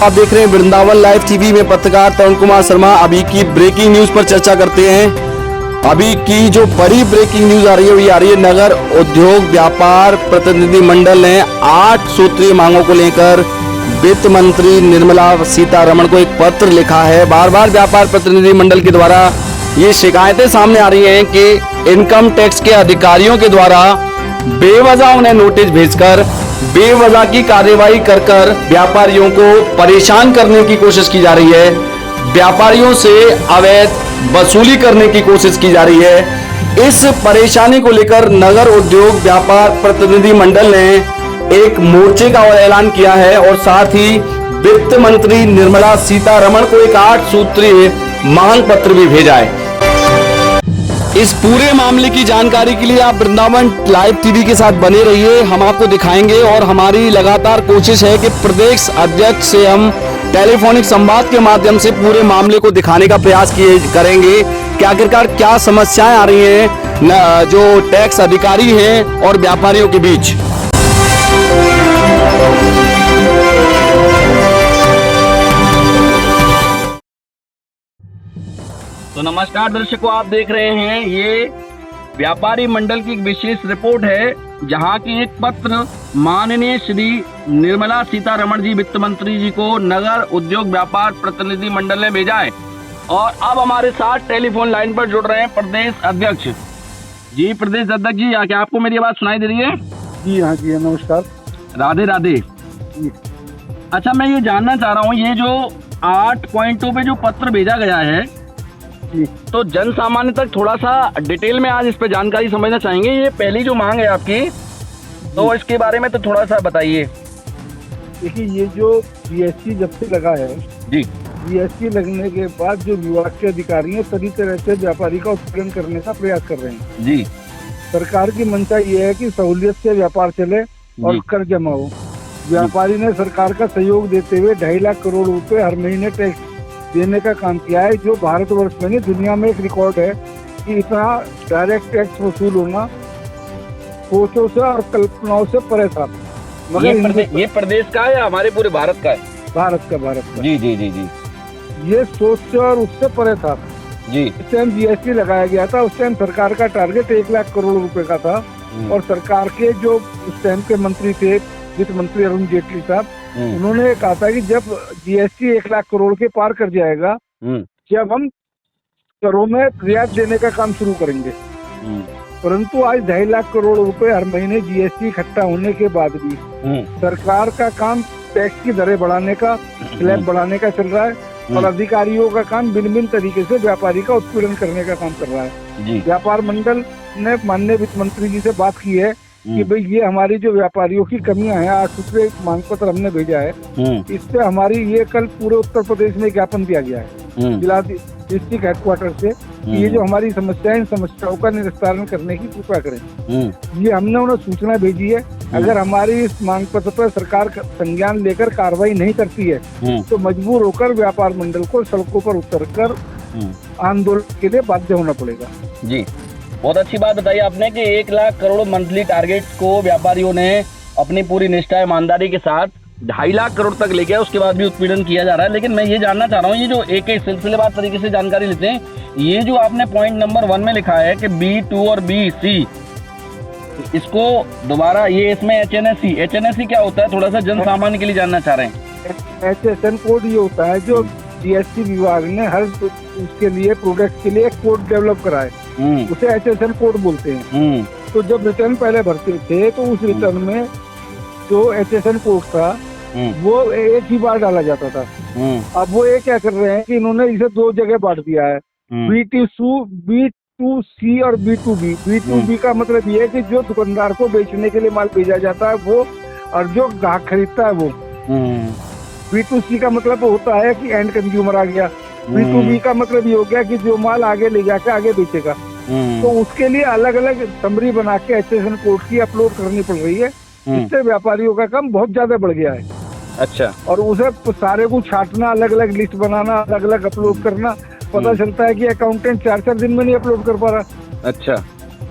आप देख रहे हैं वृंदावन लाइव टीवी में पत्रकार तरुण कुमार शर्मा। अभी की ब्रेकिंग न्यूज पर चर्चा करते हैं। अभी की जो बड़ी ब्रेकिंग न्यूज आ रही है, वो आ रही है नगर उद्योग व्यापार प्रतिनिधि मंडल ने 8 सूत्रीय मांगों को लेकर वित्त मंत्री निर्मला सीतारमण को एक पत्र लिखा है। बार बार व्यापार प्रतिनिधि मंडल के द्वारा ये शिकायतें सामने आ रही हैं कि इनकम टैक्स के अधिकारियों के द्वारा बेवजह उन्हें नोटिस भेजकर बेवजह की कार्यवाही कर व्यापारियों को परेशान करने की कोशिश की जा रही है। व्यापारियों से अवैध वसूली करने की कोशिश की जा रही है। इस परेशानी को लेकर नगर उद्योग व्यापार प्रतिनिधि मंडल ने एक मोर्चे का ऐलान किया है और साथ ही वित्त मंत्री निर्मला सीतारमण को एक 8 सूत्रीय मांग पत्र भी भेजा है। इस पूरे मामले की जानकारी के लिए आप वृंदावन लाइव टीवी के साथ बने रहिए। हम आपको दिखाएंगे और हमारी लगातार कोशिश है कि प्रदेश अध्यक्ष से हम टेलीफोनिक संवाद के माध्यम से पूरे मामले को दिखाने का प्रयास करेंगे कि आखिरकार क्या समस्याएं आ रही हैं जो टैक्स अधिकारी हैं और व्यापारियों के बीच। तो नमस्कार दर्शकों, आप देख रहे हैं ये व्यापारी मंडल की एक विशेष रिपोर्ट है, जहां की एक पत्र माननीय श्री निर्मला सीतारमण जी वित्त मंत्री जी को नगर उद्योग व्यापार प्रतिनिधि मंडल ने भेजा है। और अब हमारे साथ टेलीफोन लाइन पर जुड़ रहे हैं प्रदेश अध्यक्ष जी। प्रदेश अध्यक्ष जी, क्या आपको मेरी आवाज सुनाई दे रही है? जी हाँ जी, नमस्कार। राधे राधे। अच्छा, मैं ये जानना चाह रहा हूँ, ये जो 8 पॉइंटों पे जो पत्र भेजा गया है, तो जन सामान्य तक थोड़ा सा डिटेल में आज इस पे जानकारी समझना चाहेंगे। ये पहली जो मांग है आपकी, तो इसके बारे में तो थोड़ा सा बताइए। देखिए, ये जो जीएसटी जब से लगा है जी, जीएसटी लगने के बाद जो विभाग के अधिकारी हैं तरी तरह से व्यापारी का उत्पीड़न करने का प्रयास कर रहे हैं जी। सरकार की मंशा ये है कि सहूलियत से व्यापार चले और कर जमा हो। व्यापारी ने सरकार का सहयोग देते हुए 2.5 लाख करोड़ रुपए हर महीने टैक्स देने का काम किया है, जो भारतवर्ष में नहीं दुनिया में एक रिकॉर्ड है कि इतना डायरेक्ट टैक्स वसूल होना सोचों से और कल्पनाओं से परे था। मगर ये प्रदेश का है या हमारे पूरे भारत का है? भारत का जी जी जी जी। ये सोच से और उससे परे था जी। उस टाइम जीएसटी लगाया गया था, उस टाइम सरकार का टारगेट 1 लाख करोड़ रुपए का था। और सरकार के जो उस टाइम के मंत्री थे, वित्त मंत्री अरुण जेटली साहब, उन्होंने कहा था कि जब जीएसटी 1 लाख करोड़ के पार कर जाएगा, जब हम करों में रियायत देने का काम शुरू करेंगे। परंतु आज 2.5 लाख करोड़ रुपए हर महीने जीएसटी इकट्ठा होने के बाद भी सरकार का काम टैक्स की दरें बढ़ाने का, स्लैब बढ़ाने का चल रहा है और अधिकारियों का काम भिन्न तरीके से व्यापारी का उत्पीड़न करने का काम कर रहा है। व्यापार मंडल ने माननीय वित्त मंत्री जी से बात की है कि भाई ये हमारी जो व्यापारियों की कमियां हैं, 8 सूत्रीय मांग पत्र हमने भेजा है, इससे हमारी ये कल पूरे उत्तर प्रदेश में ज्ञापन दिया गया है जिला डिस्ट्रिक्ट हेडक्वार्टर से कि ये जो हमारी समस्या है, इन समस्याओं का निस्तारण करने की कृपा करें। ये हमने उन्हें सूचना भेजी है। अगर हमारी इस मांग पत्र पर सरकार संज्ञान लेकर कार्रवाई नहीं करती है तो मजबूर होकर व्यापार मंडल को सड़कों पर उतरकर आंदोलन के लिए बाध्य होना पड़ेगा। जी, बहुत अच्छी बात बताई आपने कि 1 लाख करोड़ मंथली टारगेट को व्यापारियों ने अपनी पूरी निष्ठा ईमानदारी के साथ 2.5 लाख करोड़ तक ले गया, उसके बाद भी उत्पीड़न किया जा रहा है। लेकिन मैं ये जानना चाह रहा हूँ, ये जो एक सिलसिलेवार तरीके से जानकारी लेते हैं, ये जो आपने पॉइंट नंबर 1 में लिखा है कि B2 और BC, इसको दोबारा, ये इसमें HNSE क्या होता है, थोड़ा सा जन सामान्य के लिए जानना चाह रहे हैं। HSN कोड ये होता है जो जीएसटी विभाग ने हर उसके लिए प्रोडक्ट के लिए एक कोड डेवलप करा है, उसे HSN कोड बोलते हैं। तो जब रिटर्न पहले भरते थे तो उस रिटर्न में जो HSN कोड था वो एक ही बार डाला जाता था। अब वो ये क्या कर रहे हैं कि इन्होंने इसे 2 जगह बांट दिया है, B2C और B2B। B2B का मतलब ये है कि जो दुकानदार को बेचने के लिए माल भेजा जाता है वो, और जो ग्राहक खरीदता है वो। B2C का मतलब होता है कि एंड कंज्यूमर आ गया। B2B का मतलब ये हो गया कि जो माल आगे ले जाकर आगे बेचेगा। तो उसके लिए अलग अलग समरी बना के HSN कोड की अपलोड करनी पड़ रही है। इससे व्यापारियों का काम बहुत ज्यादा बढ़ गया है। अच्छा। और उसे सारे को छांटना, अलग अलग लिस्ट बनाना, अलग अलग अपलोड करना, पता चलता है कि अकाउंटेंट 4-4 दिन में नहीं अपलोड कर पा रहा। अच्छा।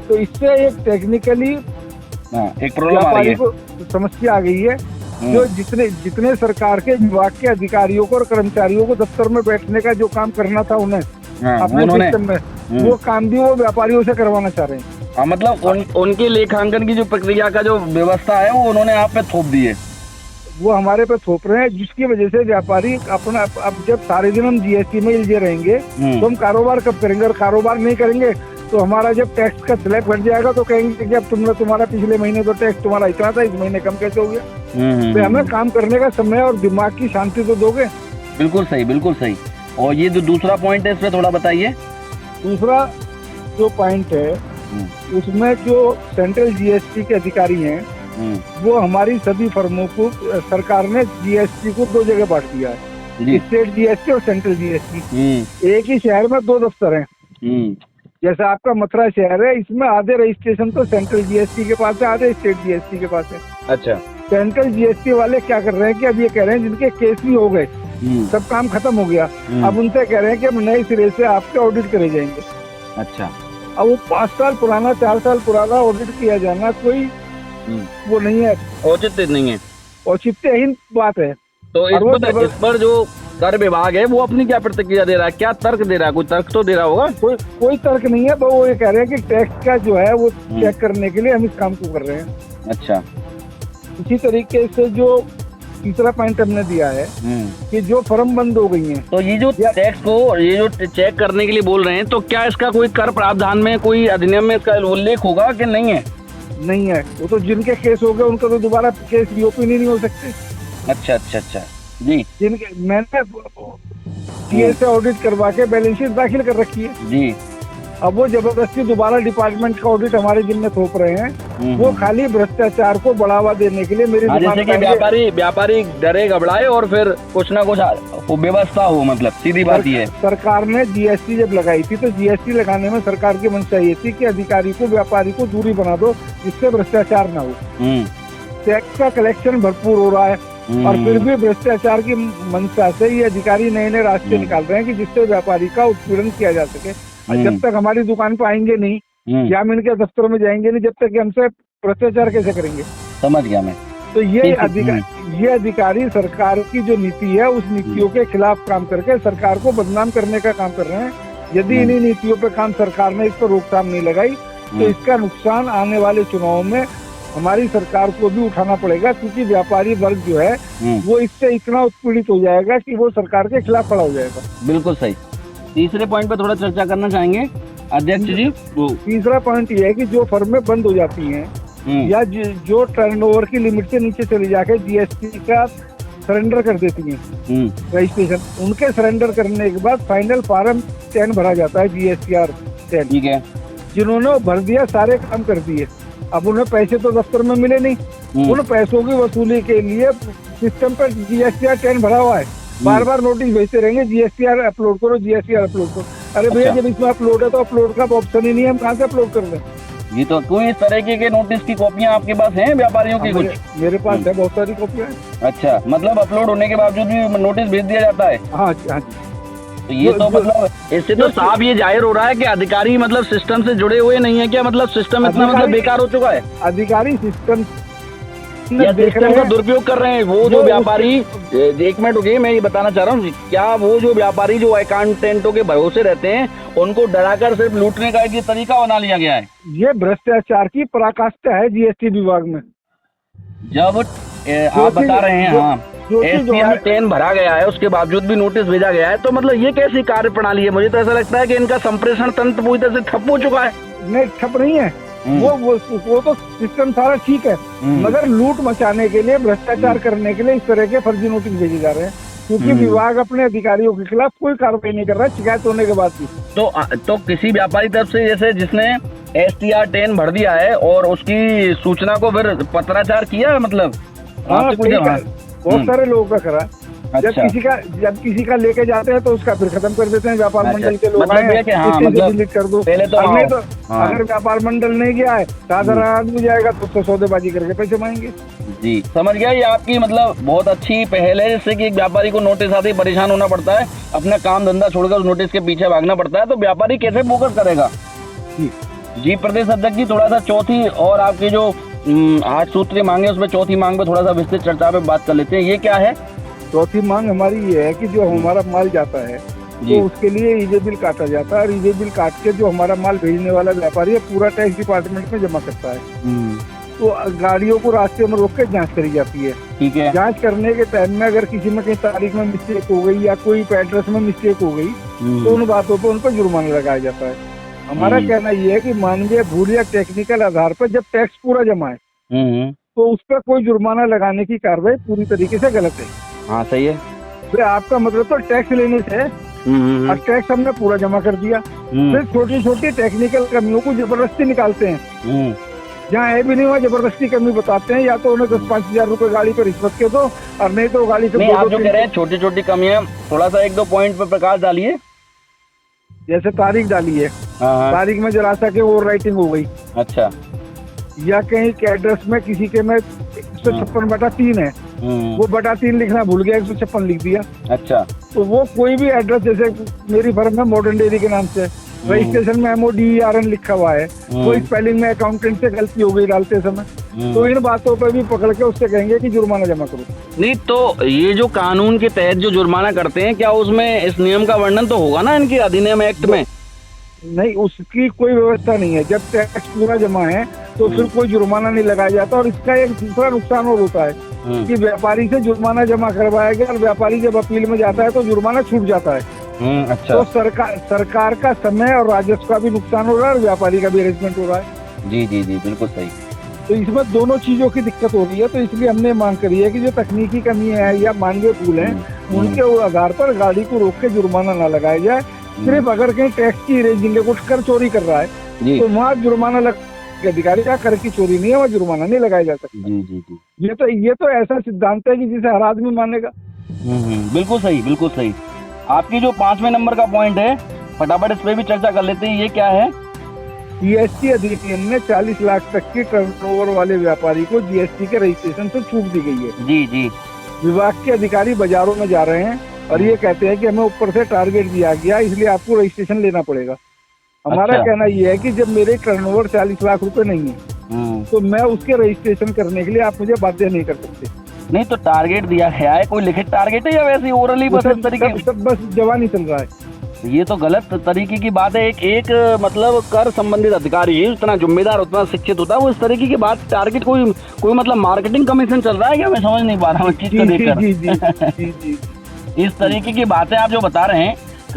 तो इससे एक टेक्निकली एक प्रॉब्लम आ रही है, समस्या आ गई है। जो जितने सरकार के विभाग के अधिकारियों को और कर्मचारियों को दफ्तर में बैठने का जो काम करना था उन्हें अपने सिस्टम में, वो काम भी वो व्यापारियों से करवाना चाह रहे हैं। हाँ, मतलब उनके लेखांकन की जो प्रक्रिया का जो व्यवस्था है वो उन्होंने आप पे थोप दी है, वो हमारे पे थोप रहे हैं, जिसकी वजह से व्यापारी अपना अब जब सारे दिन हम जीएसटी में उलझे रहेंगे तो हम कारोबार कब करेंगे, और कारोबार नहीं करेंगे तो हमारा जब टैक्स का स्लैब बढ़ जाएगा तो कहेंगे कि अब तुम्हारा पिछले महीने तो टैक्स तुम्हारा इतना था, इस महीने कम कैसे हो गया। तो हमें काम करने का समय और दिमाग की शांति तो दोगे। बिल्कुल सही, बिल्कुल सही। और ये जो दूसरा पॉइंट है इस पे थोड़ा बताइए। दूसरा जो पॉइंट है उसमें जो सेंट्रल जीएसटी के अधिकारी हैं वो हमारी सभी फर्मों को सरकार ने जीएसटी को 2 जगह बांट दिया है, स्टेट जीएसटी और सेंट्रल जीएसटी। एक ही शहर में 2 दफ्तर हैं। जैसे आपका मथुरा शहर है, इसमें आधे रजिस्ट्रेशन तो सेंट्रल जीएसटी के पास है, आधे स्टेट जीएसटी के पास है। अच्छा। सेंट्रल जीएसटी वाले क्या कर रहे हैं कि अब ये कह रहे हैं जिनके केस भी हो गए, सब काम खत्म हो गया, अब उनसे कह रहे हैं कि अब नए सिरे से आपके ऑडिट करे जाएंगे। अच्छा। अब वो 5 साल पुराना 4 साल पुराना ऑडिट किया जाना कोई वो नहीं है, औचित्य नहीं है, औचित्यहीन बात है। तो इस पर जो कर विभाग है वो अपनी क्या प्रतिक्रिया दे रहा है, क्या तर्क दे रहा है? कोई तर्क तो दे रहा होगा। कोई तर्क नहीं है, वो ये कह रहे हैं कि टैक्स का जो है वो चेक करने के लिए हम इस काम को कर रहे हैं। अच्छा। इसी तरीके से जो तीसरा पॉइंट हमने दिया है कि जो फर्म बंद हो गई हैं, तो ये जो टैक्स को ये जो चेक करने के लिए बोल रहे हैं, तो क्या इसका कोई कर प्रावधान में कोई अधिनियम में इसका उल्लेख होगा कि नहीं है? नहीं है, वो तो जिनके केस हो गए उनका तो दोबारा केस रीओपन ही नहीं हो सकते। अच्छा अच्छा अच्छा जी। जिनके मैंने सीए से ऑडिट करवा के बैलेंस शीट दाखिल कर रखी है जी, अब वो जबरदस्ती दोबारा डिपार्टमेंट का ऑडिट हमारे जिम्मे थोप रहे हैं। वो खाली भ्रष्टाचार को बढ़ावा देने के लिए मेरी जैसे कि व्यापारी डरे घबराए और फिर कुछ ना कुछ व्यवस्था हो, मतलब सीधी बात ही है। सरकार ने जीएसटी जब लगाई थी तो जीएसटी लगाने में सरकार की मंशा ये थी कि अधिकारी को व्यापारी को दूरी बना दो जिससे भ्रष्टाचार ना हो। टैक्स का कलेक्शन भरपूर हो रहा है और फिर भी भ्रष्टाचार की मंशा से ये अधिकारी नए नए रास्ते निकाल रहे हैं कि जिससे व्यापारी का उत्पीड़न किया जा सके। जब तक हमारी दुकान पे आएंगे नहीं या हम इनके दफ्तरों में जाएंगे नहीं, जब तक हमसे भ्रष्टाचार कैसे करेंगे? समझ गया मैं। तो ये अधिकारी सरकार की जो नीति है उस नीतियों के खिलाफ काम करके सरकार को बदनाम करने का काम कर रहे हैं। यदि इन्हीं नीतियों पे काम सरकार ने इस पर रोकथाम नहीं लगाई तो इसका नुकसान आने वाले चुनाव में हमारी सरकार को भी उठाना पड़ेगा, क्योंकि व्यापारी वर्ग जो है वो इससे इतना उत्पीड़ित हो जाएगा कि वो सरकार के खिलाफ खड़ा हो जाएगा। बिल्कुल सही। तीसरे पॉइंट पे थोड़ा चर्चा करना चाहेंगे अध्यक्ष जी। तीसरा पॉइंट ये है कि जो फर्में बंद हो जाती हैं या जो टर्नओवर की लिमिट से नीचे चली जाके जीएसटी का सरेंडर कर देती हैं रजिस्ट्रेशन, उनके सरेंडर करने के बाद फाइनल फॉर्म 10 भरा जाता है जीएसटीआर 10। ठीक है, जिन्होंने भर दिया सारे काम कर दिए, अब उन्हें पैसे तो दफ्तर में मिले नहीं, उन पैसों की वसूली के लिए सिस्टम पर जीएसटीआर 10 भरा हुआ है, बार बार नोटिस भेजते रहेंगे जीएसटीआर अपलोड करो, जीएसटीआर अपलोड करो। अरे भैया जब इसमें अपलोड है तो अपलोड का ऑप्शन ही नहीं है, हम कहाँ से अपलोड कर दें? ये तो कोई इस तरह के नोटिस की कॉपियां आपके पास हैं व्यापारियों की? कुछ मेरे पास है, बहुत सारी कॉपियां। अच्छा, मतलब अपलोड होने के बावजूद भी नोटिस भेज दिया जाता है? हाँ हाँ जी। तो ये तो मतलब इससे तो साफ ये जाहिर हो रहा है कि अधिकारी मतलब सिस्टम से जुड़े हुए नहीं है क्या? मतलब सिस्टम इतना मतलब बेकार हो चुका है, अधिकारी सिस्टम का दुरुपयोग कर रहे हैं। वो जो व्यापारी, एक मिनट रुकिए, मैं ये बताना चाह रहा हूँ, क्या वो जो व्यापारी जो अकाउंटेंटों के भरोसे रहते हैं उनको डराकर सिर्फ लूटने का एक तरीका बना लिया गया है? ये भ्रष्टाचार की पराकाष्ठा है जीएसटी विभाग में। जब आप बता रहे हैं हाँ STR 10 भरा गया है उसके बावजूद भी नोटिस भेजा गया है, तो मतलब ये कैसी कार्य प्रणाली है? मुझे तो ऐसा लगता है कि इनका संप्रेषण तंत्र पूरी तरह से ठप हो चुका है। नहीं, ठप नहीं है, वो तो सिस्टम सारा ठीक है, मगर लूट मचाने के लिए, भ्रष्टाचार करने के लिए इस तरह के फर्जी नोटिस भेजे जा रहे हैं, क्योंकि विभाग अपने अधिकारियों के खिलाफ कोई कार्रवाई नहीं कर रहा है शिकायत होने के बाद भी। तो किसी व्यापारी तरफ से जैसे जिसने STR 10 भर दिया है और उसकी सूचना को फिर पत्राचार किया, मतलब बहुत सारे लोगों का करा। जब किसी का लेके जाते हैं तो उसका फिर खत्म कर देते हैं, व्यापार मंडल के लोग डिलीट कर दो। पहले तो अगर व्यापार मंडल नहीं गया है, साधारण आदमी जाएगा तो उससे सौदेबाजी करके पैसे मांगेंगे। जी, समझ गया। ये आपकी मतलब बहुत अच्छी पहल है, जिससे कि एक व्यापारी को नोटिस आते ही परेशान होना पड़ता है, अपना काम धंधा छोड़कर उस नोटिस के पीछे भागना पड़ता है, तो व्यापारी कैसे फोकस करेगा? जी, प्रदेश अध्यक्ष जी, थोड़ा सा चौथी और आपकी जो 8 सूत्री मांगे, उसमें चौथी मांग पे थोड़ा सा विस्तृत चर्चा पे बात कर लेते हैं। ये क्या है? चौथी मांग हमारी ये है कि जो हमारा माल जाता है तो उसके लिए ईजे बिल काटा जाता है, और ईजे बिल काट के जो हमारा माल भेजने वाला व्यापारी है पूरा टैक्स डिपार्टमेंट में जमा करता है। तो गाड़ियों को रास्ते में रोक के जांच करी जाती है। ठीक है। जांच करने के टाइम में अगर किसी में कहीं तारीख में मिस्टेक हो गई या कोई एड्रेस में मिस्टेक हो गई तो उन बातों पर उन पर जुर्माना लगाया जाता है। हमारा कहना ये है कि मानवीय भूल या टेक्निकल आधार पर जब टैक्स पूरा जमा है तो उस पर कोई जुर्माना लगाने की कार्रवाई पूरी तरीके से गलत है। हाँ सही है। फिर आपका मतलब तो टैक्स लेने से और टैक्स हमने पूरा जमा कर दिया, फिर छोटी छोटी टेक्निकल कमियों को जबरदस्ती निकालते हैं। जहाँ है भी नहीं वहाँ जबरदस्ती कमी बताते हैं, या तो उन्हें 10-5 हजार रुपए गाड़ी पर रिश्वत के दो, और नहीं तो गाड़ी से नहीं, आप जो कह रहे हैं छोटी छोटी कमियां, थोड़ा सा 1-2 पॉइंट पर प्रकाश डालिए। जैसे तारीख डाली है, तारीख में जरा सा के ओवर राइटिंग हो गई। अच्छा। या कहीं के एड्रेस में किसी के में 156/3 है, वो बटा 3 लिखना भूल गया, 156 लिख दिया। अच्छा। तो वो कोई भी एड्रेस, जैसे मेरी फर्म है मॉडर्न डेयरी के नाम से, रजिस्ट्रेशन में MODERN लिखा हुआ है, कोई स्पेलिंग में अकाउंटेंट से गलती हो गई डालते समय, तो इन बातों पर भी पकड़ के उससे कहेंगे कि जुर्माना जमा करो। नहीं तो ये जो कानून के तहत जो जुर्माना करते हैं, क्या उसमें इस नियम का वर्णन तो होगा ना इनके अधिनियम एक्ट में? नहीं, उसकी कोई व्यवस्था नहीं है। जब टैक्स पूरा जमा है तो फिर कोई जुर्माना नहीं लगाया जाता। और इसका एक दूसरा नुकसान और होता है कि व्यापारी से जुर्माना जमा करवाया गया और व्यापारी जब अपील में जाता है तो जुर्माना छूट जाता है। अच्छा। तो सरकार का समय और राजस्व का भी नुकसान हो रहा है और व्यापारी का भी अरेंजमेंट हो रहा है। जी जी जी, बिल्कुल सही। तो इसमें दोनों चीजों की दिक्कत हो रही है। तो इसलिए हमने मांग करी है कि जो तकनीकी कमी है या मानवीय भूल है उनके आधार पर गाड़ी को रोक के जुर्माना ना लगाया जाए। सिर्फ अगर कहीं टैक्स की रेंजिंग है, कुछ कर चोरी कर रहा है तो वहाँ जुर्माना लग, अधिकारी का कर की चोरी नहीं है, वहाँ जुर्माना नहीं लगाया जा सकता। जी जी जी, ये तो ऐसा सिद्धांत है कि जिसे हर आदमी मानेगा। बिल्कुल सही, बिल्कुल सही। आपकी जो 5वें नंबर का पॉइंट है, फटाफट इस पे भी चर्चा कर लेते हैं। ये क्या है? जीएसटी अधिनियम में 40 लाख तक के टर्नओवर वाले व्यापारी को जीएसटी के रजिस्ट्रेशन से छूट दी गई है। जी जी। विभाग के अधिकारी बाजारों में जा रहे हैं और ये कहते हैं कि हमें ऊपर से टारगेट दिया गया, इसलिए आपको रजिस्ट्रेशन लेना पड़ेगा। हमारा कहना ये है कि जब मेरे टर्नओवर 40 लाख रुपए नहीं है तो मैं उसके रजिस्ट्रेशन करने के लिए आप मुझे बाध्य नहीं कर सकते। नहीं तो टारगेट दिया गया है, कोई लिखित टारगेट है या वैसे ओरली बस इस तरीके? सब बस जवानी चल रहा है। ये तो गलत तरीके की बात है। एक मतलब कर संबंधित अधिकारी इतना जिम्मेदार, उतना शिक्षित होता है, वो इस तरीके की बात टारगेट कोई मतलब मार्केटिंग कमीशन चल रहा है क्या? मैं समझ नहीं पा रहा हूँ चीज को देखकर। इस तरीके की बातें आप जो बता रहे हैं,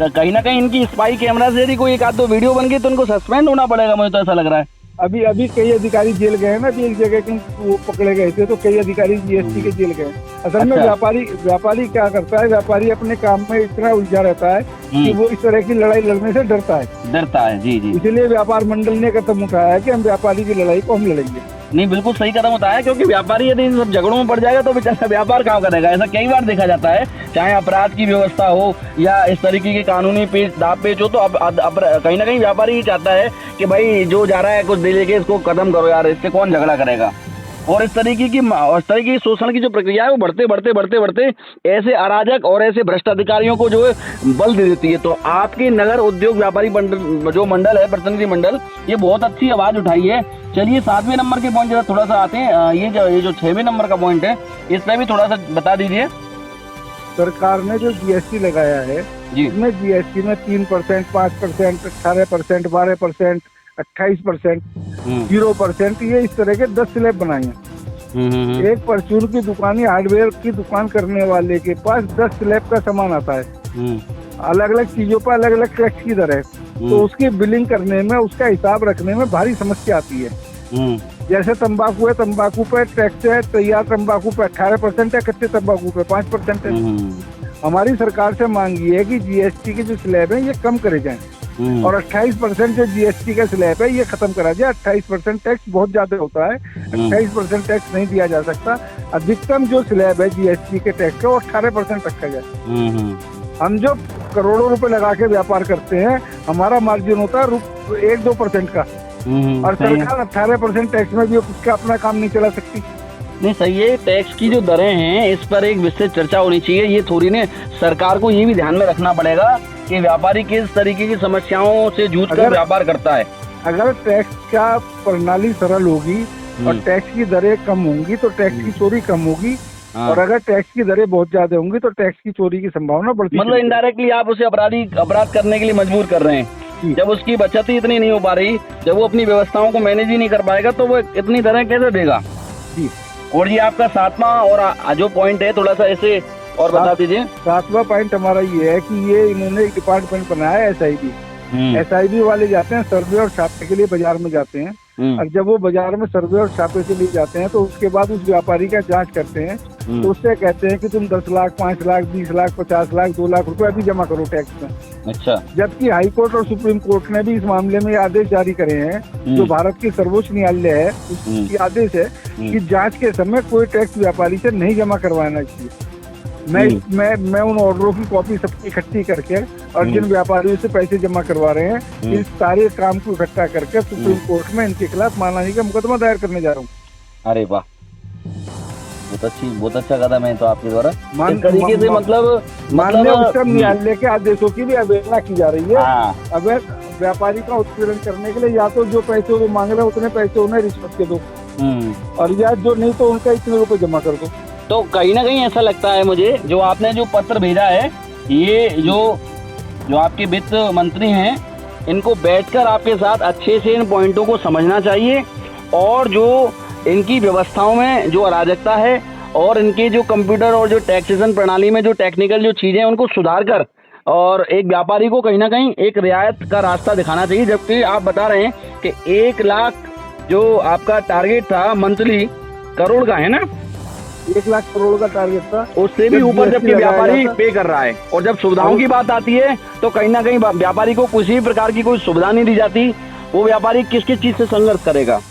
कहीं ना कहीं इनकी स्पाई कैमरा से यदि कोई 1-2 वीडियो बन गई तो उनको सस्पेंड होना पड़ेगा, मुझे तो ऐसा लग रहा है। अभी कई अधिकारी जेल गए ना, कि एक जगह कहीं वो पकड़े गए थे तो कई अधिकारी जीएसटी के जेल गए। असल में व्यापारी क्या करता है, व्यापारी अपने काम में इतना उलझा रहता है कि वो इस तरह की लड़ाई लड़ने से डरता है। जी जी। इसलिए व्यापार मंडल ने कदम उठाया है कि हम व्यापारी की लड़ाई को हम लड़ेंगे। नहीं, बिल्कुल सही कदम उठाया, क्योंकि व्यापारी यदि इन सब झगड़ों में पड़ जाएगा तो बेचारा व्यापार कहाँ करेगा। ऐसा कई बार देखा जाता है, चाहे अपराध की व्यवस्था हो या इस तरीके की कानूनी दाव पेच हो, तो अब कहीं ना कहीं व्यापारी ही चाहता है कि भाई जो जा रहा है कुछ दे लेके इसको खत्म करो यार, इससे कौन झगड़ा करेगा। और इस तरीके की शोषण की जो प्रक्रिया है वो बढ़ते ऐसे अराजक और ऐसे भ्रष्ट अधिकारियों को जो है बल दे देती है। तो आपके नगर उद्योग व्यापारी जो मंडल है, प्रतिनिधि मंडल, ये बहुत अच्छी आवाज उठाई है। चलिए 7वें नंबर के पॉइंट जरा थोड़ा सा आते हैं। ये जो 6वें नंबर का पॉइंट है, इसमें भी थोड़ा सा बता दीजिए। सरकार ने जो जीएसटी लगाया है इसमें जीएसटी में 3%, 5%, 18%, 12%, 28%, 0%, ये इस तरह के 10 स्लैब बनाए हैं। एक परचून की दुकान या हार्डवेयर की दुकान करने वाले के पास 10 स्लैब का सामान आता है, अलग अलग चीजों पर अलग अलग टैक्स की दर है। तो उसकी बिलिंग करने में, उसका हिसाब रखने में भारी समस्या आती है। जैसे तंबाकू है, तंबाकू पे टैक्स है, तैयार तंबाकू पे 18% है, कच्चे तंबाकू पे 5% है। हमारी सरकार से मांगी है कि जीएसटी के जो स्लैब है ये कम करे जाएं और 28% जो जीएसटी का स्लैब है ये खत्म करा जाए। 28% टैक्स बहुत ज्यादा होता है, 28% टैक्स नहीं दिया जा सकता। अधिकतम जो स्लैब है जीएसटी के टैक्स का वो 18% रखा जाए। हम जो करोड़ों रुपए लगा के व्यापार करते हैं, हमारा मार्जिन होता है 1-2% का, और सरकार 18% टैक्स में भी उसका अपना काम नहीं चला सकती। नहीं, सही है। टैक्स की जो दरें हैं इस पर एक विस्तृत चर्चा होनी चाहिए। ये थोड़ी ने सरकार को ये भी ध्यान में रखना पड़ेगा कि व्यापारी किस तरीके की समस्याओं से जूझकर व्यापार करता है। अगर टैक्स का प्रणाली सरल होगी और टैक्स की दरें कम होंगी तो टैक्स की चोरी कम होगी, और अगर टैक्स की दरें बहुत ज्यादा होंगी तो टैक्स की चोरी की संभावना बढ़ती मतलब इनडायरेक्टली आप उसे अपराध करने के लिए मजबूर कर रहे हैं। जब उसकी बचत ही इतनी नहीं हो पा रही, जब वो अपनी व्यवस्थाओं को मैनेज ही नहीं कर पाएगा, तो वो इतनी दरें कैसे देगा जी। और ये आपका 7वां और जो पॉइंट है, थोड़ा सा ऐसे और बता दीजिए। 7वां पॉइंट हमारा ये है कि ये इन्होंने एक डिपार्टमेंट बनाया है SIB वाले जाते हैं सर्वे और छापे के लिए बाजार में जाते हैं, और जब वो बाजार में सर्वे और छापे के लिए जाते हैं तो उसके बाद उस व्यापारी का जांच करते हैं, तो उससे कहते हैं कि तुम 10 लाख 5 लाख 20 लाख 50 लाख 2 लाख रुपए अभी जमा करो टैक्स में। अच्छा। जबकि हाई कोर्ट और सुप्रीम कोर्ट ने भी इस मामले में आदेश जारी करे हैं, जो भारत की सर्वोच्च न्यायालय है उसकी आदेश है कि जांच के समय कोई टैक्स व्यापारी से नहीं जमा करवाना चाहिए। मैं उन ऑर्डरों की कॉपी सबकी इकट्ठी करके और जिन व्यापारियों से पैसे जमा करवा रहे हैं, इस सारे काम को इकट्ठा करके सुप्रीम कोर्ट में इनके खिलाफ मानहानि का मुकदमा दायर करने जा रहा हूँ। अरे वाह, बहुत अच्छा कदम है तो आपके द्वारा इस तरीके से मतलब माननीय उच्चतम न्यायालय के आदेशों की भी अवहेलना की जा रही है। अब व्यापारी का उत्पीड़न करने के लिए या तो जो पैसे वो मांग रहे हैं उतने पैसे उन्हें रिश्वत के दो, और या जो नहीं तो उनका इतने रुपए जमा कर दो। तो कहीं ना कहीं ऐसा लगता है मुझे, जो आपने जो पत्र भेजा है, ये जो आपके वित्त मंत्री हैं, इनको बैठकर आपके साथ अच्छे से इन पॉइंटों को समझना चाहिए, और जो इनकी व्यवस्थाओं में जो अराजकता है और इनके जो कंप्यूटर और जो टैक्सेशन प्रणाली में जो टेक्निकल जो चीजें हैं उनको सुधार कर और एक व्यापारी को कहीं ना कहीं एक रियायत का रास्ता दिखाना चाहिए। जबकि आप बता रहे हैं कि 1 लाख जो आपका टारगेट था मंथली, करोड़ का है ना, 1 लाख करोड़ का टारगेट था, उससे भी ऊपर जबकि व्यापारी पे कर रहा है। और जब सुविधाओं की बात आती है तो कहीं ना कहीं व्यापारी को किसी प्रकार की कोई सुविधा नहीं दी जाती, वो व्यापारी किस किस चीज से संघर्ष करेगा।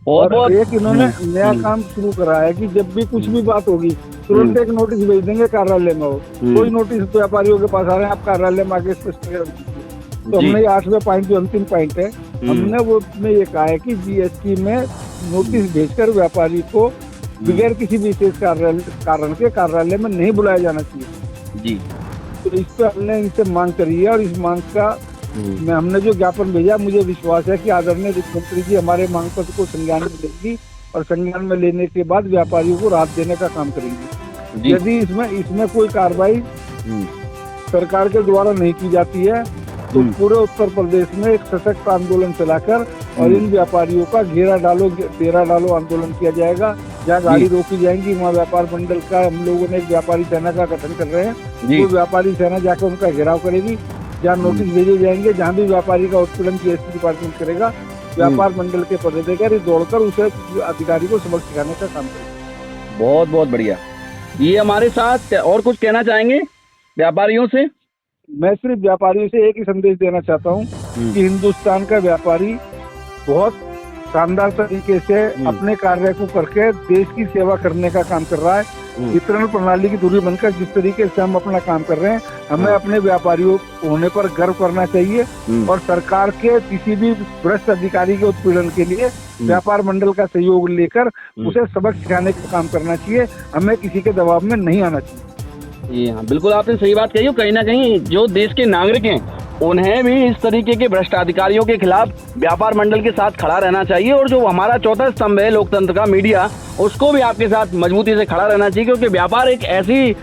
और एक इन्होंने नया काम शुरू करा है कि जब भी कुछ भी बात होगी तुरंत एक नोटिस भेज देंगे कार्यालय में, हो कोई नोटिस व्यापारियों के पास आ रहे हैं, आप कार्यालय में आके स्पष्टीकरण कीजिए। तो हमने 8वें पॉइंट जो अंतिम पॉइंट है, हमने वो में ये कहा है कि GST में नोटिस भेजकर व्यापारी को बगैर किसी विशेष कारण के कार्यालय में नहीं बुलाया जाना चाहिए जी। तो इस पर हमने इनसे मांग करी है, और इस मांग का हमने जो ज्ञापन भेजा, मुझे विश्वास है कि आदरणीय वित्त मंत्री जी हमारे मांग पत्र को संज्ञान में लेंगी, और संज्ञान में लेने के बाद व्यापारियों को राहत देने का काम करेंगे। यदि इसमें कोई कार्रवाई सरकार के द्वारा नहीं की जाती है तो पूरे उत्तर प्रदेश में एक सशक्त आंदोलन चलाकर और इन व्यापारियों का डेरा डालो आंदोलन किया जाएगा। जहाँ गाड़ी रोकी जाएंगी वहाँ व्यापार मंडल का हम लोगों ने एक व्यापारी सेना का गठन कर रहे हैं, वो व्यापारी सेना जाकर उनका घेराव करेगी। जहाँ नोटिस भेजे जाएंगे, जहाँ भी व्यापारी का उत्पीड़न GST डिपार्टमेंट करेगा, व्यापार मंडल के पदाधिकारी दौड़कर उसे अधिकारी को सबक सिखाने का काम करेगा। बहुत बहुत बढ़िया। ये हमारे साथ और कुछ कहना चाहेंगे व्यापारियों से? मैं सिर्फ व्यापारियों से एक ही संदेश देना चाहता हूँ कि हिंदुस्तान का व्यापारी बहुत शानदार तरीके से अपने कार्य को करके देश की सेवा करने का काम कर रहा है। वितरण प्रणाली की दूरी बनकर जिस तरीके से हम अपना काम कर रहे हैं, हमें अपने व्यापारियों होने पर गर्व करना चाहिए, और सरकार के किसी भी भ्रष्ट अधिकारी के उत्पीड़न के लिए व्यापार मंडल का सहयोग लेकर उसे सबक सिखाने का काम करना चाहिए। हमें किसी के दबाव में नहीं आना चाहिए। जी हाँ, बिल्कुल आपने सही बात कही। कहीं ना कहीं जो देश के नागरिक हैं उन्हें भी इस तरीके के भ्रष्ट अधिकारियों के खिलाफ व्यापार मंडल के साथ खड़ा रहना चाहिए, और जो हमारा चौथा स्तंभ है लोकतंत्र का, मीडिया, उसको भी आपके साथ मजबूती से खड़ा रहना चाहिए, क्योंकि व्यापार एक ऐसी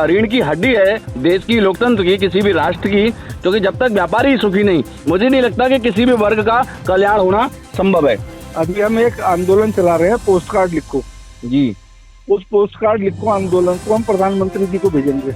रीढ़ की हड्डी है देश की, लोकतंत्र की, किसी भी राष्ट्र की, क्योंकि जब तक व्यापारी सुखी नहीं, मुझे नहीं लगता कि किसी भी वर्ग का कल्याण होना संभव है। अभी हम एक आंदोलन चला रहे हैं, पोस्ट कार्ड लिखो जी। उस पोस्ट कार्ड लिखो आंदोलन को हम प्रधानमंत्री जी को भेजेंगे,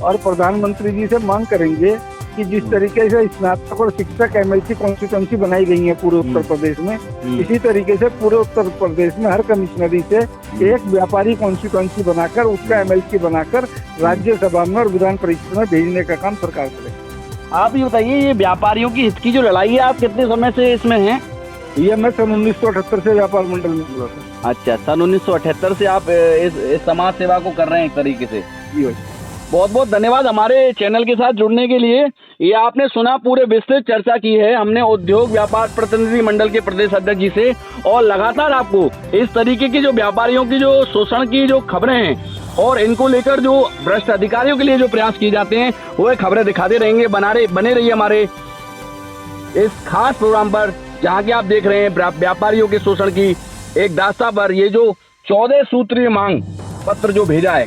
और प्रधानमंत्री जी से मांग करेंगे कि जिस तरीके से स्नातक और शिक्षक MLC कॉन्स्टिट्यूएंसी बनाई गई है पूरे उत्तर प्रदेश में, इसी तरीके से पूरे उत्तर प्रदेश में हर कमिश्नरी से एक व्यापारी कॉन्स्टिट्यूएंसी बनाकर उसका MLC बनाकर राज्यसभा में और विधान परिषद में भेजने का काम सरकार करे। आप ये बताइए, ये व्यापारियों की हित की जो लड़ाई है, आप कितने समय से इसमें हैं? ये मैं सन 1978 से व्यापार मंडल में जुड़ा था। अच्छा, सन 1978 से आप इस समाज सेवा को कर रहे हैं एक तरीके से। जी भाई, बहुत बहुत धन्यवाद हमारे चैनल के साथ जुड़ने के लिए। ये आपने सुना, पूरे विस्तृत चर्चा की है हमने उद्योग व्यापार प्रतिनिधि मंडल के प्रदेश अध्यक्ष जी से, और लगातार आपको इस तरीके की जो व्यापारियों की जो शोषण की जो खबरें हैं और इनको लेकर जो भ्रष्ट अधिकारियों के लिए जो प्रयास किए जाते हैं, वो खबरें दिखाते रहेंगे। बने रहिए हमारे इस खास प्रोग्राम पर। जहां की आप देख रहे हैं व्यापारियों के शोषण की एक दास्तां पर ये जो 14 सूत्रीय मांग पत्र जो भेजा है।